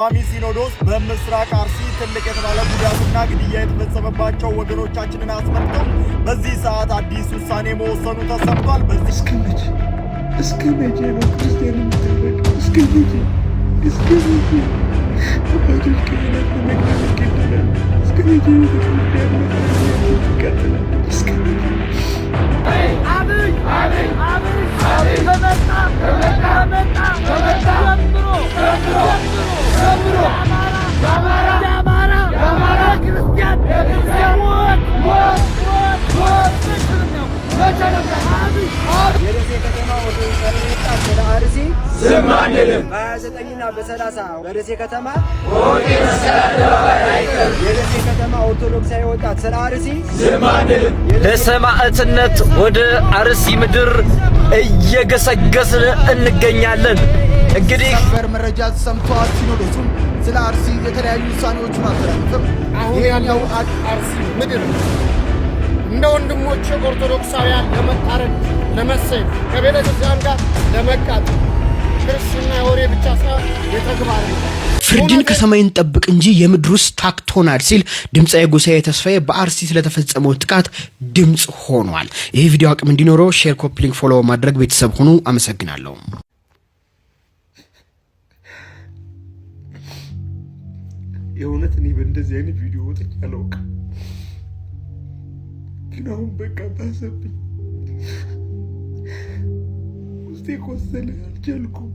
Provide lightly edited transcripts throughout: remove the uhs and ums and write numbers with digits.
ቋሚ ሲኖዶስ በምስራቅ አርሲ ትልቅ የተባለ ጉዳትና ግድያ የተፈጸመባቸው ወገኖቻችንን አስመልክቶ በዚህ ሰዓት አዲስ ውሳኔ መወሰኑ ተሰምቷል። በዚህ እስከ መቼ ነው ክርስቲያን የምታረቀው? እስከ መቼ አባቶች ካህናት በመቅደስ ይገደላሉ። እስከ መቼ ቤተክርስቲያን መጽናኛችን ትቃጠላለች? እስከ መቼ የደሴ ከተማ ወደ አርሲ ዝም አንልም። በ29ና በ30 በደሴ ከተማ የደሴ ከተማ ኦርቶዶክሳዊ ወጣት ስለ አርሲ ዝም አንልም። ለሰማዕትነት ወደ አርሲ ምድር እየገሰገስን እንገኛለን። እንግዲህ መረጃ ሰምቷል። ሲኖዶሱም ስለ አርሲ የተለያዩ ውሳኔዎችን አስተላልፈም አሁን ያለው አርሲ ምድር እንደ ወንድሞች ኦርቶዶክሳውያን ለመታረድ ለመሰየፍ ከቤተ ክርስቲያን ጋር ለመቃጠል ክርስትና የወሬ ብቻ ሳይሆን የተግባር ፍርድን ከሰማይ እንጠብቅ እንጂ የምድር ውስጥ ታክቶናል ሲል ድምጻዊ ጎሳዬ ተስፋዬ በአርሲ ስለተፈጸመው ጥቃት ድምጽ ሆኗል። ይህ ቪዲዮ አቅም እንዲኖረው ሼር፣ ኮፒ ሊንክ፣ ፎሎ ማድረግ ቤተሰብ ሁኑ። አመሰግናለሁ። የእውነት እኔ በእንደዚህ አይነት ቪዲዮ ወጥቼ አላውቅም። ግን አሁን በቃ ባሰብኝ፣ ውስጤ ቆሰለ፣ አልቻልኩም።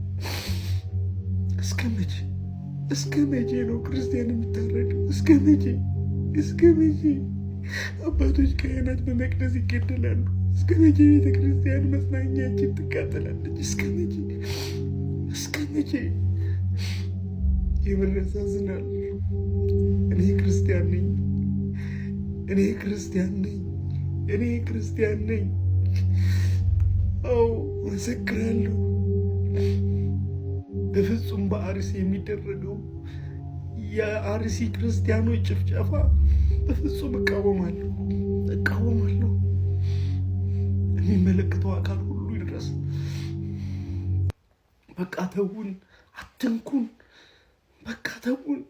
እስከ መቼ ነው ክርስቲያን የሚታረደው? እስከ መቼ አባቶች ካህናት በመቅደስ ይገደላሉ? እስከ መቼ ቤተ ክርስቲያን መጽናኛችን ትቃጠላለች? እስከ መቼ የምር ያሳዝናል። እኔ ክርስቲያን ነኝ። አዎ መሰክራለሁ። በፍጹም በአርሲ የሚደረገው የአርሲ ክርስቲያኖች ጭፍጨፋ በፍጹም እቃወማለሁ። የሚመለከተው አካል ሁሉ ይድረስ። በቃ ተውን፣ አትንኩን። በቃ ተውን።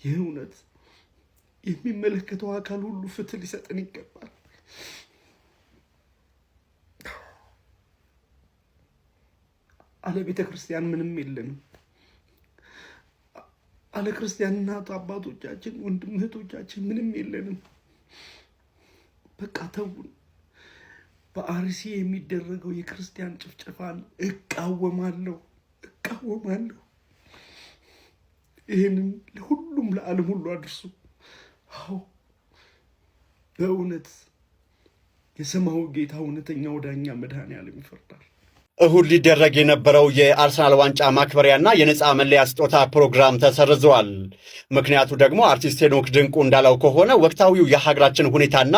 የእውነት የሚመለከተው አካል ሁሉ ፍትህ ሊሰጠን ይገባል። አለ ቤተ ክርስቲያን ምንም የለንም። አለ ክርስቲያን እናት አባቶቻችን፣ ወንድም እህቶቻችን ምንም የለንም። በቃ ተውን። በአርሲ የሚደረገው የክርስቲያን ጭፍጨፋን እቃወማለሁ። ይህንን ለሁሉም ለዓለም ሁሉ አድርሱ። አዎ በእውነት የሰማው ጌታ እውነተኛው ዳኛ መድኃኔዓለም ይፈርዳል። እሁድ ሊደረግ የነበረው የአርሰናል ዋንጫ ማክበሪያና የነፃ መለያ ስጦታ ፕሮግራም ተሰርዘዋል። ምክንያቱ ደግሞ አርቲስት ሄኖክ ድንቁ እንዳለው ከሆነ ወቅታዊው የሀገራችን ሁኔታና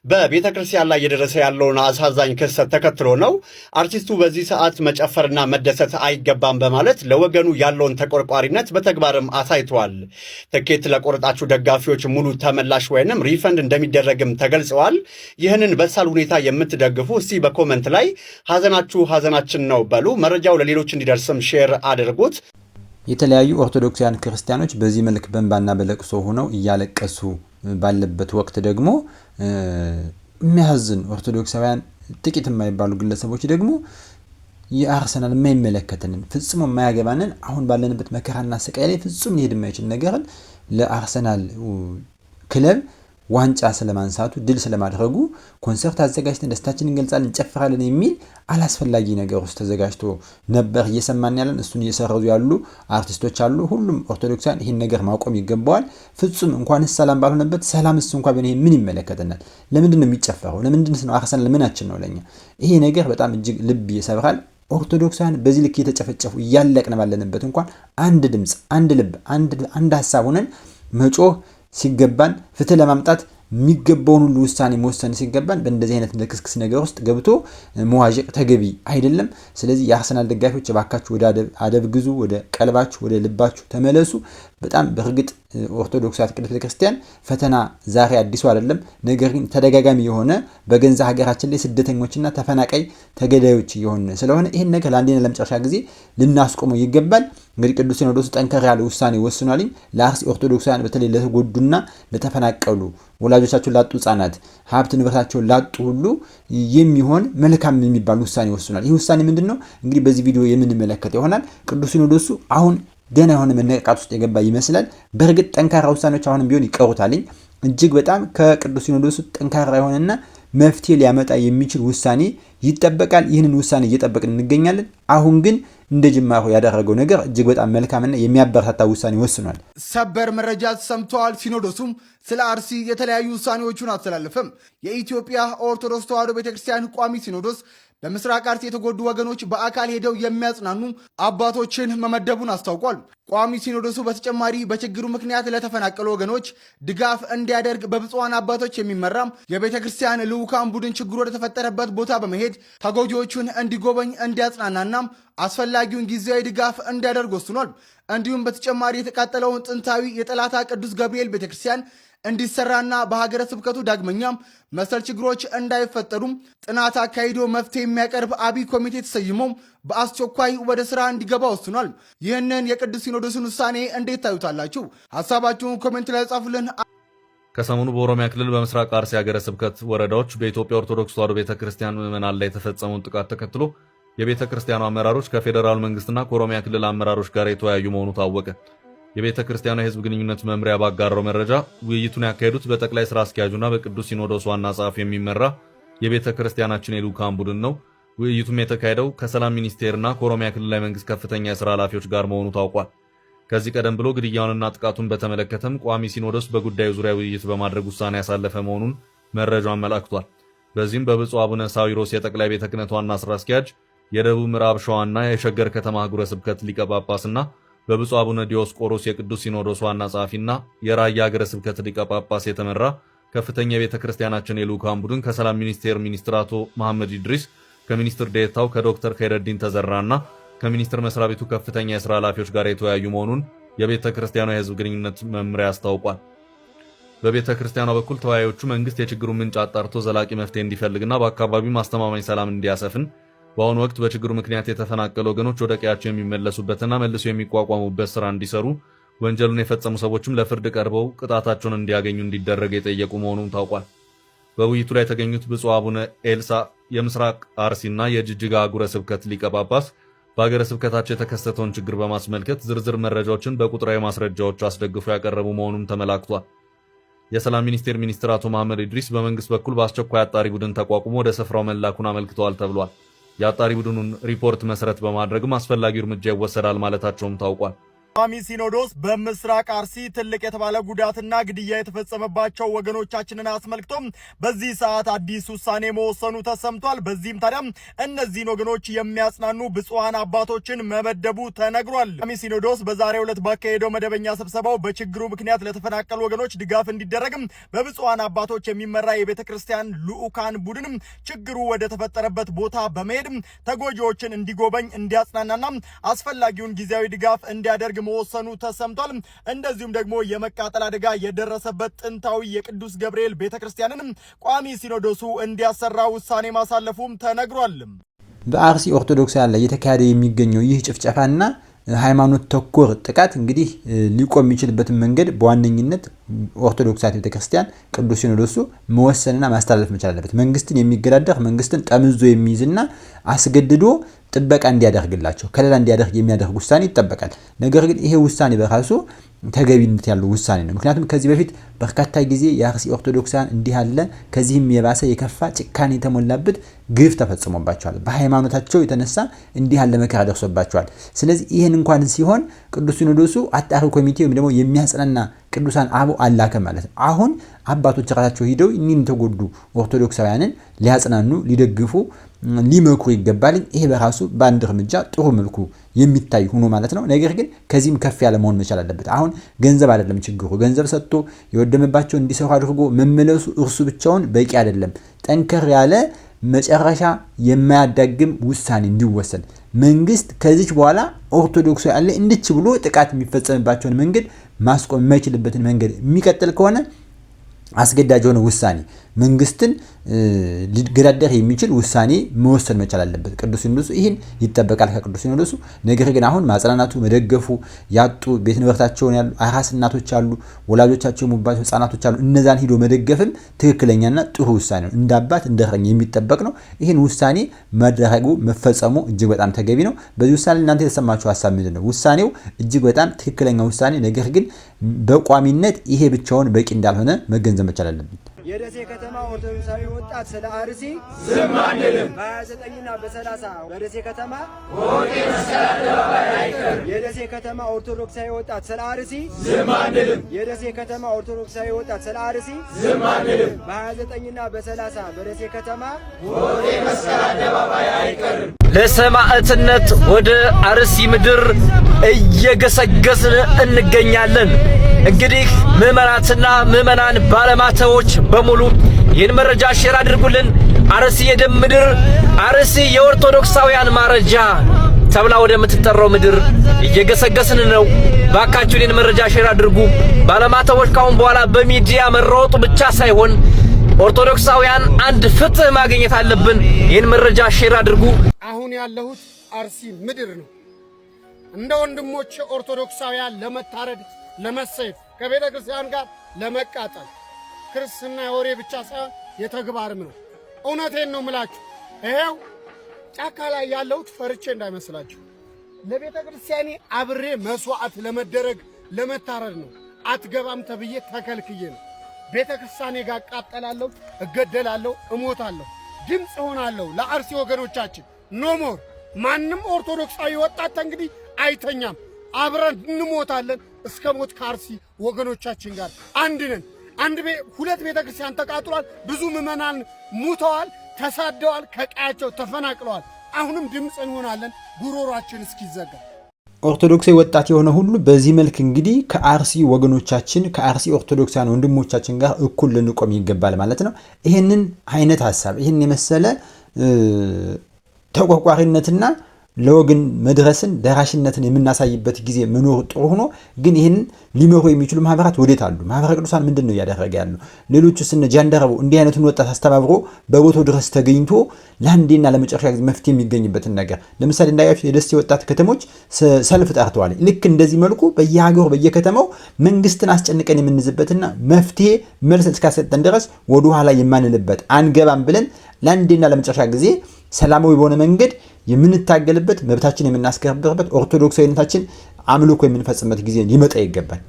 በቤተ ክርስቲያን ላይ እየደረሰ ያለውን አሳዛኝ ክስተት ተከትሎ ነው። አርቲስቱ በዚህ ሰዓት መጨፈርና መደሰት አይገባም በማለት ለወገኑ ያለውን ተቆርቋሪነት በተግባርም አሳይተዋል። ትኬት ለቆረጣችሁ ደጋፊዎች ሙሉ ተመላሽ ወይንም ሪፈንድ እንደሚደረግም ተገልጸዋል። ይህንን በሳል ሁኔታ የምትደግፉ እስቲ በኮመንት ላይ ሀዘናችሁ ነው በሉ። መረጃው ለሌሎች እንዲደርስም ሼር አድርጉት። የተለያዩ ኦርቶዶክሳውያን ክርስቲያኖች በዚህ መልክ በእንባና በለቅሶ ሆነው እያለቀሱ ባለበት ወቅት ደግሞ የሚያዝን ኦርቶዶክሳውያን ጥቂት የማይባሉ ግለሰቦች ደግሞ የአርሰናል የማይመለከተንን ፍጹም የማያገባንን አሁን ባለንበት መከራና ስቃይ ላይ ፍጹም ሊሄድ የማይችል ነገርን ለአርሰናል ክለብ ዋንጫ ስለማንሳቱ ድል ስለማድረጉ ኮንሰርት አዘጋጅተን ደስታችንን እንገልጻለን፣ እንጨፍራለን የሚል አላስፈላጊ ነገር ውስጥ ተዘጋጅቶ ነበር እየሰማን ያለን። እሱን እየሰረዙ ያሉ አርቲስቶች አሉ። ሁሉም ኦርቶዶክሳውያን ይህን ነገር ማቆም ይገባዋል። ፍጹም እንኳንስ ሰላም ባልሆነበት ሰላምስ እንኳን በእኔ ምን ይመለከተናል? ለምንድን ነው የሚጨፈረው? ለምንድን ነው አርሰናል ምናችን ነው ለኛ? ይሄ ነገር በጣም እጅግ ልብ ይሰብራል። ኦርቶዶክሳውያን በዚህ ልክ የተጨፈጨፉ እያለቅን ባለንበት እንኳን አንድ ድምጽ፣ አንድ ልብ፣ አንድ ሐሳብ ሆነን መጮህ ሲገባን ፍትህ ለማምጣት የሚገባውን ሁሉ ውሳኔ መወሰን ሲገባን በእንደዚህ አይነት ለክስክስ ነገር ውስጥ ገብቶ መዋዠቅ ተገቢ አይደለም። ስለዚህ የአርሰናል ደጋፊዎች ባካችሁ ወደ አደብ ግዙ፣ ወደ ቀልባችሁ ወደ ልባችሁ ተመለሱ። በጣም በርግጥ ኦርቶዶክሳዊት ቅድስት ቤተክርስቲያን ፈተና ዛሬ አዲሱ አይደለም። ነገር ግን ተደጋጋሚ የሆነ በገንዛ ሀገራችን ላይ ስደተኞችና ተፈናቃይ ተገዳዮች የሆነ ስለሆነ ይሄን ነገር ለአንዴና ለመጨረሻ ጊዜ ልናስቆመው ይገባል። እንግዲህ ቅዱስ ሲኖዶስ ጠንከር ያለ ውሳኔ ወስኗል። ለአርሲ ኦርቶዶክሳውያን በተለይ ለተጎዱና ለተፈናቀሉ ወላጆቻቸውን ላጡ ህጻናት ሀብት ንብረታቸውን ላጡ ሁሉ የሚሆን መልካም የሚባል ውሳኔ ወስኗል። ይህ ውሳኔ ምንድነው? እንግዲህ በዚህ ቪዲዮ የምንመለከት ይሆናል። ቅዱስ ሲኖዶሱ አሁን ደህና የሆነ መነቃቃት ውስጥ የገባ ይመስላል። በእርግጥ ጠንካራ ውሳኔዎች አሁንም ቢሆን ይቀሩታል። እጅግ በጣም ከቅዱስ ሲኖዶሱ ጠንካራ የሆነና መፍትሄ ሊያመጣ የሚችል ውሳኔ ይጠበቃል። ይህንን ውሳኔ እየጠበቅን እንገኛለን። አሁን ግን እንደ ጅማሮ ያደረገው ነገር እጅግ በጣም መልካምና የሚያበረታታ ውሳኔ ወስኗል። ሰበር መረጃ ሰምተዋል። ሲኖዶሱም ስለ አርሲ የተለያዩ ውሳኔዎችን አስተላለፈም። የኢትዮጵያ ኦርቶዶክስ ተዋሕዶ ቤተክርስቲያን ቋሚ ሲኖዶስ በምስራቅ አርሲ የተጎዱ ወገኖች በአካል ሄደው የሚያጽናኑ አባቶችን መመደቡን አስታውቋል። ቋሚ ሲኖዶሱ በተጨማሪ በችግሩ ምክንያት ለተፈናቀሉ ወገኖች ድጋፍ እንዲያደርግ በብፁዓን አባቶች የሚመራም የቤተ ክርስቲያን ልዑካን ቡድን ችግሩ ወደተፈጠረበት ቦታ በመሄድ ተጎጂዎቹን እንዲጎበኝ እንዲያጽናናናም አስፈላጊውን ጊዜያዊ ድጋፍ እንዲያደርግ ወስኗል። እንዲሁም በተጨማሪ የተቃጠለውን ጥንታዊ የጠላታ ቅዱስ ገብርኤል ቤተክርስቲያን እንዲሰራና በሀገረ ስብከቱ ዳግመኛም መሰል ችግሮች እንዳይፈጠሩም ጥናት አካሂዶ መፍትሄ የሚያቀርብ አብይ ኮሚቴ ተሰይሞ በአስቸኳይ ወደ ስራ እንዲገባ ወስኗል። ይህንን የቅዱስ ሲኖዶስን ውሳኔ እንዴት ታዩታላችሁ? ሀሳባችሁን ኮሜንት ላይ ጻፉልን። ከሰሞኑ በኦሮሚያ ክልል በምስራቅ አርሲ ሀገረ ስብከት ወረዳዎች በኢትዮጵያ ኦርቶዶክስ ተዋሕዶ ቤተክርስቲያን ምዕመናን ላይ የተፈጸመውን ጥቃት ተከትሎ የቤተ ክርስቲያኑ አመራሮች ከፌዴራል መንግስትና ከኦሮሚያ ክልል አመራሮች ጋር የተወያዩ መሆኑ ታወቀ። የቤተ ክርስቲያኑ የህዝብ ግንኙነት መምሪያ ባጋራው መረጃ ውይይቱን ያካሄዱት በጠቅላይ ስራ አስኪያጁና በቅዱስ ሲኖዶስ ዋና ጸሐፊ የሚመራ የቤተ ክርስቲያናችን የልዑካን ቡድን ነው። ውይይቱም የተካሄደው ከሰላም ሚኒስቴርና ከኦሮሚያ ክልላዊ መንግስት ከፍተኛ የሥራ ኃላፊዎች ጋር መሆኑ ታውቋል። ከዚህ ቀደም ብሎ ግድያውንና ጥቃቱን በተመለከተም ቋሚ ሲኖዶስ በጉዳዩ ዙሪያ ውይይት በማድረግ ውሳኔ ያሳለፈ መሆኑን መረጃው አመላክቷል። በዚህም በብፁዕ አቡነ ሳዊሮስ የጠቅላይ ቤተ ክህነት ዋና ስራ አስኪያጅ፣ የደቡብ ምዕራብ ሸዋና የሸገር ከተማ አህጉረ ስብከት ሊቀ ጳጳስና በብፁዕ አቡነ ዲዮስቆሮስ የቅዱስ ሲኖዶስ ዋና ጸሐፊና የራያ ሀገረ ስብከት ሊቀ ጳጳስ የተመራ ከፍተኛ የቤተ ክርስቲያናችን የልዑካን ቡድን ከሰላም ሚኒስቴር ሚኒስትር አቶ መሐመድ ኢድሪስ፣ ከሚኒስትር ዴታው ከዶክተር ኸይረዲን ተዘራና ከሚኒስትር መስሪያ ቤቱ ከፍተኛ የሥራ ኃላፊዎች ጋር የተወያዩ መሆኑን የቤተ ክርስቲያኗ የህዝብ ግንኙነት መምሪያ አስታውቋል። በቤተ ክርስቲያኗ በኩል ተወያዮቹ መንግስት የችግሩን ምንጭ አጣርቶ ዘላቂ መፍትሄ እንዲፈልግና በአካባቢው ማስተማማኝ ሰላም እንዲያሰፍን በአሁኑ ወቅት በችግሩ ምክንያት የተፈናቀሉ ወገኖች ወደ ቀያቸው የሚመለሱበትና መልሶ የሚቋቋሙበት ስራ እንዲሰሩ፣ ወንጀሉን የፈጸሙ ሰዎችም ለፍርድ ቀርበው ቅጣታቸውን እንዲያገኙ እንዲደረግ የጠየቁ መሆኑን ታውቋል። በውይይቱ ላይ የተገኙት ብፁዕ አቡነ ኤልሳ የምስራቅ አርሲና የጅጅጋ አህጉረ ስብከት ሊቀ ጳጳስ በሀገረ ስብከታቸው የተከሰተውን ችግር በማስመልከት ዝርዝር መረጃዎችን በቁጥራዊ ማስረጃዎች አስደግፎ ያቀረቡ መሆኑን ተመላክቷል። የሰላም ሚኒስቴር ሚኒስትር አቶ መሐመድ ኢድሪስ በመንግስት በኩል በአስቸኳይ አጣሪ ቡድን ተቋቁሞ ወደ ስፍራው መላኩን አመልክተዋል ተብሏል። የአጣሪ ቡድኑን ሪፖርት መሰረት በማድረግም አስፈላጊው እርምጃ ይወሰዳል ማለታቸውም ታውቋል። ቋሚ ሲኖዶስ በምስራቅ አርሲ ትልቅ የተባለ ጉዳትና ግድያ የተፈጸመባቸው ወገኖቻችንን አስመልክቶም በዚህ ሰዓት አዲስ ውሳኔ መወሰኑ ተሰምቷል። በዚህም ታዲያ እነዚህን ወገኖች የሚያጽናኑ ብፁዓን አባቶችን መመደቡ ተነግሯል። ቋሚ ሲኖዶስ በዛሬው ዕለት ባካሄደው መደበኛ ስብሰባው በችግሩ ምክንያት ለተፈናቀሉ ወገኖች ድጋፍ እንዲደረግም በብፁዓን አባቶች የሚመራ የቤተ ክርስቲያን ልዑካን ቡድንም ችግሩ ወደ ተፈጠረበት ቦታ በመሄድ ተጎጂዎችን እንዲጎበኝ እንዲያጽናናና አስፈላጊውን ጊዜያዊ ድጋፍ እንዲያደርግ መወሰኑ ተሰምቷል። እንደዚሁም ደግሞ የመቃጠል አደጋ የደረሰበት ጥንታዊ የቅዱስ ገብርኤል ቤተክርስቲያንን ቋሚ ሲኖዶሱ እንዲያሰራ ውሳኔ ማሳለፉም ተነግሯል። በአርሲ ኦርቶዶክሳውያን ላይ እየተካሄደ የሚገኘው ይህ ጭፍጨፋና ሃይማኖት ተኮር ጥቃት እንግዲህ ሊቆም የሚችልበትን መንገድ በዋነኝነት ኦርቶዶክሳዊት ቤተክርስቲያን ቅዱስ ሲኖዶሱ መወሰንና ማስተላለፍ መቻል አለበት። መንግስትን የሚገዳደር መንግስትን ጠምዞ የሚይዝና አስገድዶ ጥበቃ እንዲያደርግላቸው ከለላ እንዲያደርግ የሚያደርግ ውሳኔ ይጠበቃል። ነገር ግን ይሄ ውሳኔ በራሱ ተገቢነት ያለው ውሳኔ ነው። ምክንያቱም ከዚህ በፊት በርካታ ጊዜ የአርሲ ኦርቶዶክሳውያን እንዲህ ያለ ከዚህም የባሰ የከፋ ጭካኔ የተሞላበት ግፍ ተፈጽሞባቸዋል። በሃይማኖታቸው የተነሳ እንዲህ ያለ መከራ ደርሶባቸዋል። ስለዚህ ይህን እንኳን ሲሆን ቅዱስ ሲኖዶሱ አጣሪ ኮሚቴ ወይም ደግሞ የሚያጽናና ቅዱሳን አበው አላከ ማለት ነው። አሁን አባቶች ራሳቸው ሄደው እኒን ተጎዱ ኦርቶዶክሳውያንን ሊያጽናኑ ሊደግፉ ሊመክሩ ይገባል። ይሄ በራሱ በአንድ እርምጃ ጥሩ መልኩ የሚታይ ሆኖ ማለት ነው። ነገር ግን ከዚህም ከፍ ያለ መሆን መቻል አለበት። አሁን ገንዘብ አይደለም ችግሩ። ገንዘብ ሰጥቶ የወደመባቸው እንዲሰሩ አድርጎ መመለሱ እርሱ ብቻውን በቂ አይደለም። ጠንከር ያለ መጨረሻ የማያዳግም ውሳኔ እንዲወሰን መንግስት ከዚች በኋላ ኦርቶዶክስ ያለ እንድች ብሎ ጥቃት የሚፈጸምባቸውን መንገድ ማስቆም የማይችልበትን መንገድ የሚቀጥል ከሆነ አስገዳጅ የሆነ ውሳኔ መንግስትን ሊገዳደር የሚችል ውሳኔ መወሰን መቻል አለበት ቅዱስ ሲኖዶሱ። ይህን ይጠበቃል ከቅዱስ ሲኖዶሱ። ነገር ግን አሁን ማጽናናቱ መደገፉ ያጡ ቤት ንብረታቸውን ያሉ አራስ እናቶች አሉ፣ ወላጆቻቸው የሞባቸው ህፃናቶች አሉ። እነዛን ሂዶ መደገፍም ትክክለኛና ጥሩ ውሳኔ ነው። እንደ አባት እንደ እረኛ የሚጠበቅ ነው። ይህን ውሳኔ መደረጉ መፈጸሙ እጅግ በጣም ተገቢ ነው። በዚህ ውሳኔ እናንተ የተሰማችሁ ሀሳብ ምንድን ነው? ውሳኔው እጅግ በጣም ትክክለኛ ውሳኔ፣ ነገር ግን በቋሚነት ይሄ ብቻውን በቂ እንዳልሆነ መገንዘብ መቻል አለብን። የደሴ ከተማ ኦርቶዶክሳዊ ወጣት ስለ አርሲ ዝም አንልም። በ29ና በ30 በደሴ ከተማ ወዴ መስቀል አደባባይ አይቀር። የደሴ ከተማ ኦርቶዶክሳዊ ወጣት ስለ አርሲ ዝም አንልም። የደሴ ከተማ ኦርቶዶክሳዊ ወጣት ስለ አርሲ ዝም አንልም። በ29ና በ30 በደሴ ከተማ ወዴ መስቀል አደባባይ አይቀር። ለሰማዕትነት ወደ አርሲ ምድር እየገሰገስን እንገኛለን። እንግዲህ ምዕመናትና ምዕመናን ባለማተቦች በሙሉ ይህን መረጃ ሼር አድርጉልን። አርሲ የደም ምድር፣ አርሲ የኦርቶዶክሳውያን ማረጃ ተብላ ወደምትጠራው ምድር እየገሰገስን ነው። ባካችሁ ይህን መረጃ ሼር አድርጉ። ባለማተቦች ካሁን በኋላ በሚዲያ መራወጡ ብቻ ሳይሆን ኦርቶዶክሳውያን አንድ ፍትህ ማግኘት አለብን። ይህን መረጃ ሼር አድርጉ። አሁን ያለሁት አርሲ ምድር ነው። እንደ ወንድሞቼ ኦርቶዶክሳውያን ለመታረድ ለመሰየፍ ከቤተ ክርስቲያን ጋር ለመቃጠል ክርስትና የወሬ ብቻ ሳይሆን የተግባርም ነው። እውነቴን ነው ምላችሁ። ይሄው ጫካ ላይ ያለሁት ፈርቼ እንዳይመስላችሁ ለቤተ ክርስቲያኔ አብሬ መስዋዕት ለመደረግ ለመታረድ ነው። አትገባም ተብዬ ተከልክዬ ነው። ቤተ ክርስቲያኔ ጋር እቃጠላለሁ፣ እገደላለሁ፣ እሞታለሁ፣ ድምፅ ሆናለሁ ለአርሲ ወገኖቻችን። ኖሞር ማንም ኦርቶዶክሳዊ ወጣት እንግዲህ አይተኛም። አብረን እንሞታለን። እስከ ሞት ከአርሲ ወገኖቻችን ጋር አንድ ነን። ሁለት ቤተ ክርስቲያን ተቃጥሏል። ብዙ ምዕመናን ሙተዋል፣ ተሳደዋል፣ ከቀያቸው ተፈናቅለዋል። አሁንም ድምፅ እንሆናለን ጉሮሯችን እስኪዘጋ። ኦርቶዶክሳዊ ወጣት የሆነ ሁሉ በዚህ መልክ እንግዲህ ከአርሲ ወገኖቻችን ከአርሲ ኦርቶዶክሳውያን ወንድሞቻችን ጋር እኩል ልንቆም ይገባል ማለት ነው። ይህንን አይነት ሀሳብ ይህን የመሰለ ተቆርቋሪነትና ለወገን መድረስን ደራሽነትን የምናሳይበት ጊዜ መኖር ጥሩ ሆኖ ግን ይህን ሊመሩ የሚችሉ ማህበራት ወዴት አሉ? ማህበረ ቅዱሳን ምንድን ነው እያደረገ ያለው? ሌሎቹ ስነ ጃንደረቡ እንዲህ አይነቱን ወጣት አስተባብሮ በቦታው ድረስ ተገኝቶ ለአንዴና ለመጨረሻ ጊዜ መፍትሄ የሚገኝበትን ነገር ለምሳሌ እንዳያችሁ የደሴ ወጣት ከተሞች ሰልፍ ጠርተዋል። ልክ እንደዚህ መልኩ በየሀገሩ በየከተማው መንግስትን አስጨንቀን የምንዝበትና መፍትሄ መልስ እስካሰጠን ድረስ ወደ ኋላ የማንልበት አንገባም ብለን ለአንዴና ለመጨረሻ ጊዜ ሰላማዊ በሆነ መንገድ የምንታገልበት መብታችን የምናስከብርበት ኦርቶዶክሳዊነታችን አምልኮ የምንፈጽምበት ጊዜ ሊመጣ ይገባል።